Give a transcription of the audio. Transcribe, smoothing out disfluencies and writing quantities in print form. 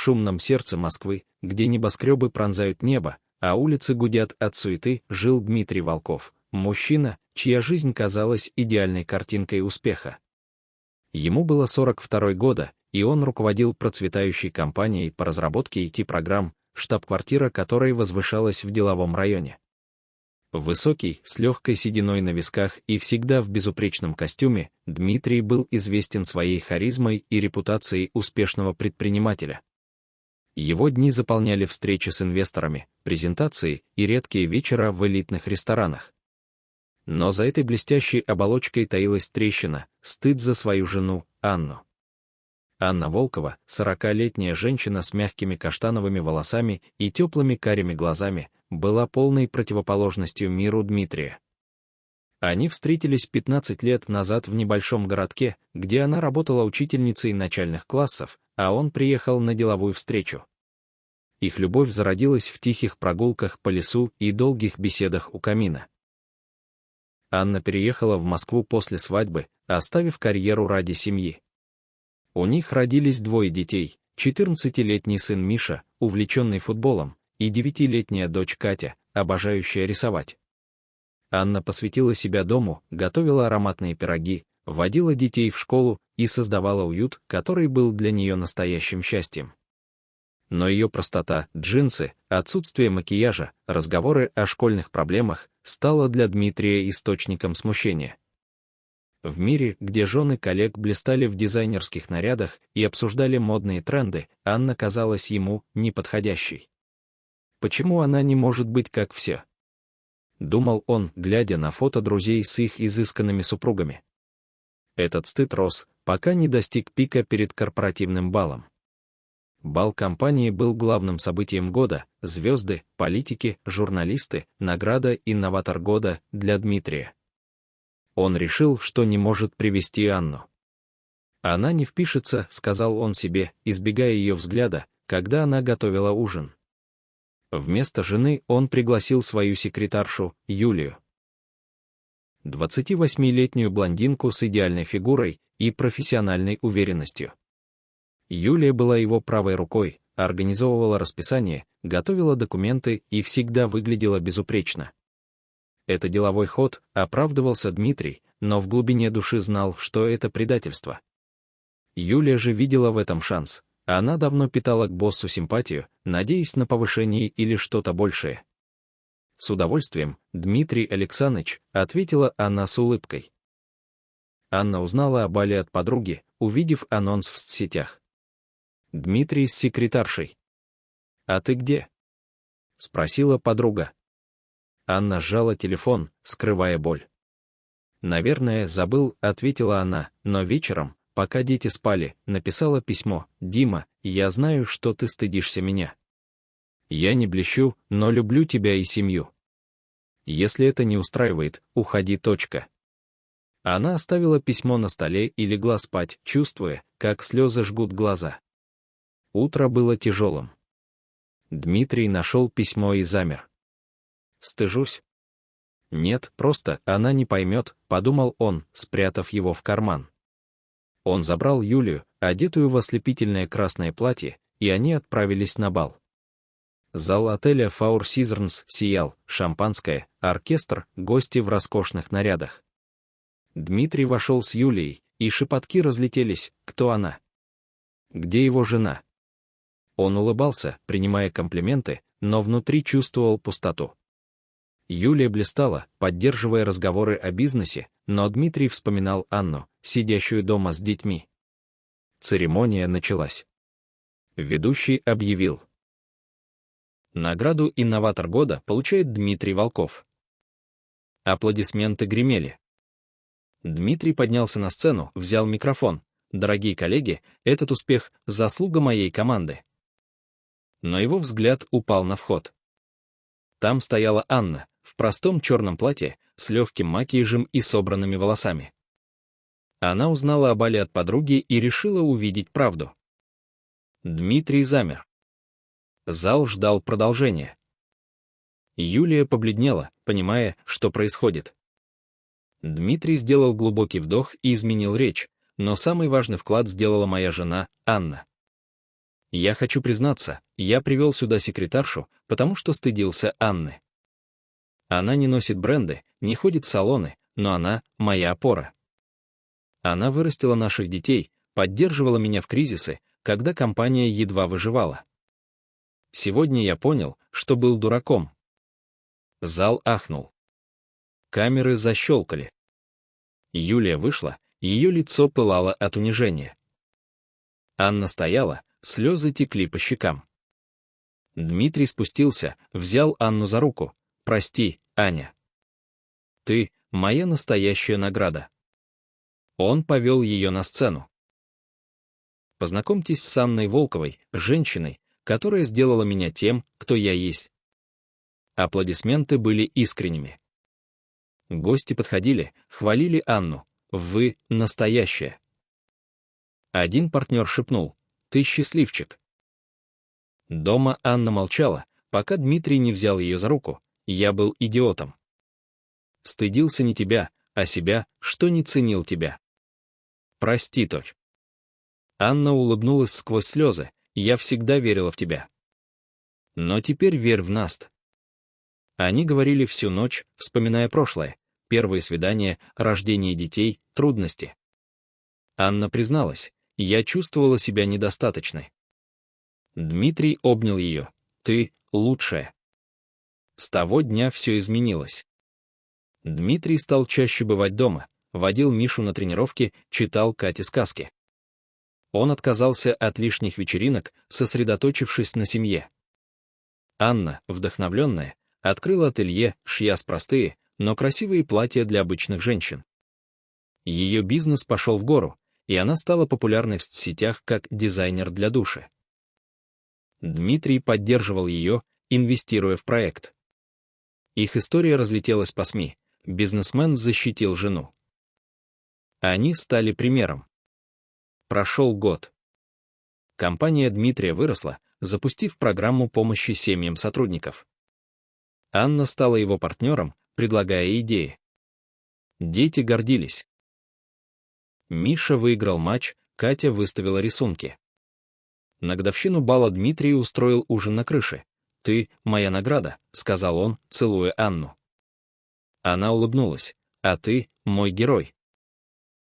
шумном сердце Москвы, где небоскребы пронзают небо, а улицы гудят от суеты, жил Дмитрий Волков, мужчина, чья жизнь казалась идеальной картинкой успеха. Ему было 42 года, и он руководил процветающей компанией по разработке IT-программ, штаб-квартира которой возвышалась в деловом районе. Высокий, с легкой сединой на висках и всегда в безупречном костюме, Дмитрий был известен своей харизмой и репутацией успешного предпринимателя. Его дни заполняли встречи с инвесторами, презентации и редкие вечера в элитных ресторанах. Но за этой блестящей оболочкой таилась трещина, стыд за свою жену, Анну. Анна Волкова, 40-летняя женщина с мягкими каштановыми волосами и теплыми карими глазами, была полной противоположностью миру Дмитрия. Они встретились 15 лет назад в небольшом городке, где она работала учительницей начальных классов, а он приехал на деловую встречу. Их любовь зародилась в тихих прогулках по лесу и долгих беседах у камина. Анна переехала в Москву после свадьбы, оставив карьеру ради семьи. У них родились двое детей, 14-летний сын Миша, увлеченный футболом, и 9-летняя дочь Катя, обожающая рисовать. Анна посвятила себя дому, готовила ароматные пироги, водила детей в школу и создавала уют, который был для нее настоящим счастьем. Но ее простота, джинсы, отсутствие макияжа, разговоры о школьных проблемах стало для Дмитрия источником смущения. В мире, где жены коллег блистали в дизайнерских нарядах и обсуждали модные тренды, Анна казалась ему неподходящей. Почему она не может быть как все? Думал он, глядя на фото друзей с их изысканными супругами. Этот стыд рос, пока не достиг пика перед корпоративным балом. Бал компании был главным событием года, звезды, политики, журналисты, награда «Инноватор года» для Дмитрия. Он решил, что не может привести Анну. «Она не впишется», — сказал он себе, избегая ее взгляда, когда она готовила ужин. Вместо жены он пригласил свою секретаршу, Юлию. 28-летнюю блондинку с идеальной фигурой и профессиональной уверенностью. Юлия была его правой рукой, организовывала расписание, готовила документы и всегда выглядела безупречно. Это деловой ход, оправдывался Дмитрий, но в глубине души знал, что это предательство. Юлия же видела в этом шанс. Она давно питала к боссу симпатию, надеясь на повышение или что-то большее. «С удовольствием, Дмитрий Александрович», — ответила она с улыбкой. Анна узнала о бале от подруги, увидев анонс в соцсетях. Дмитрий с секретаршей. «А ты где?» — спросила подруга. Анна сжала телефон, скрывая боль. «Наверное, забыл», — ответила она, но вечером, пока дети спали, написала письмо: «Дима, я знаю, что ты стыдишься меня. Я не блещу, но люблю тебя и семью. Если это не устраивает, уходи. Точка». Она оставила письмо на столе и легла спать, чувствуя, как слезы жгут глаза. Утро было тяжелым. Дмитрий нашел письмо и замер. «Стыжусь?» «Нет, просто она не поймет», — подумал он, спрятав его в карман. Он забрал Юлию, одетую в ослепительное красное платье, и они отправились на бал. Зал отеля Four Seasons сиял, шампанское, оркестр, гости в роскошных нарядах. Дмитрий вошел с Юлией, и шепотки разлетелись: кто она? Где его жена? Он улыбался, принимая комплименты, но внутри чувствовал пустоту. Юлия блистала, поддерживая разговоры о бизнесе, но Дмитрий вспоминал Анну, сидящую дома с детьми. Церемония началась. Ведущий объявил. Награду «Инноватор года» получает Дмитрий Волков. Аплодисменты гремели. Дмитрий поднялся на сцену, взял микрофон. «Дорогие коллеги, этот успех — заслуга моей команды». Но его взгляд упал на вход. Там стояла Анна, в простом черном платье, с легким макияжем и собранными волосами. Она узнала о бале от подруги и решила увидеть правду. Дмитрий замер. Зал ждал продолжения. Юлия побледнела, понимая, что происходит. Дмитрий сделал глубокий вдох и изменил речь, но самый важный вклад сделала моя жена, Анна. Я хочу признаться, я привел сюда секретаршу, потому что стыдился Анны. Она не носит бренды, не ходит в салоны, но она — моя опора. Она вырастила наших детей, поддерживала меня в кризисы, когда компания едва выживала. Сегодня я понял, что был дураком. Зал ахнул. Камеры защелкали. Юлия вышла, ее лицо пылало от унижения. Анна стояла, слезы текли по щекам. Дмитрий спустился, взял Анну за руку. «Прости, Аня. Ты — моя настоящая награда». Он повел ее на сцену. Познакомьтесь с Анной Волковой, женщиной, которая сделала меня тем, кто я есть. Аплодисменты были искренними. Гости подходили, хвалили Анну. Вы настоящая. Один партнер шепнул: «Ты счастливчик». Дома Анна молчала, пока Дмитрий не взял ее за руку. Я был идиотом. Стыдился не тебя, а себя, что не ценил тебя. Прости, дочь. Анна улыбнулась сквозь слезы. Я всегда верила в тебя. Но теперь верь в нас. Они говорили всю ночь, вспоминая прошлое, первые свидания, рождение детей, трудности. Анна призналась: я чувствовала себя недостаточной. Дмитрий обнял ее. Ты лучшая. С того дня все изменилось. Дмитрий стал чаще бывать дома, водил Мишу на тренировки, читал Кате сказки. Он отказался от лишних вечеринок, сосредоточившись на семье. Анна, вдохновленная, открыла ателье, шья простые, но красивые платья для обычных женщин. Ее бизнес пошел в гору, и она стала популярной в соцсетях как дизайнер для души. Дмитрий поддерживал ее, инвестируя в проект. Их история разлетелась по СМИ. Бизнесмен защитил жену. Они стали примером. Прошел год. Компания Дмитрия выросла, запустив программу помощи семьям сотрудников. Анна стала его партнером, предлагая идеи. Дети гордились. Миша выиграл матч, Катя выставила рисунки. На годовщину бала Дмитрий устроил ужин на крыше. «Ты — моя награда», — сказал он, целуя Анну. Она улыбнулась. «А ты — мой герой».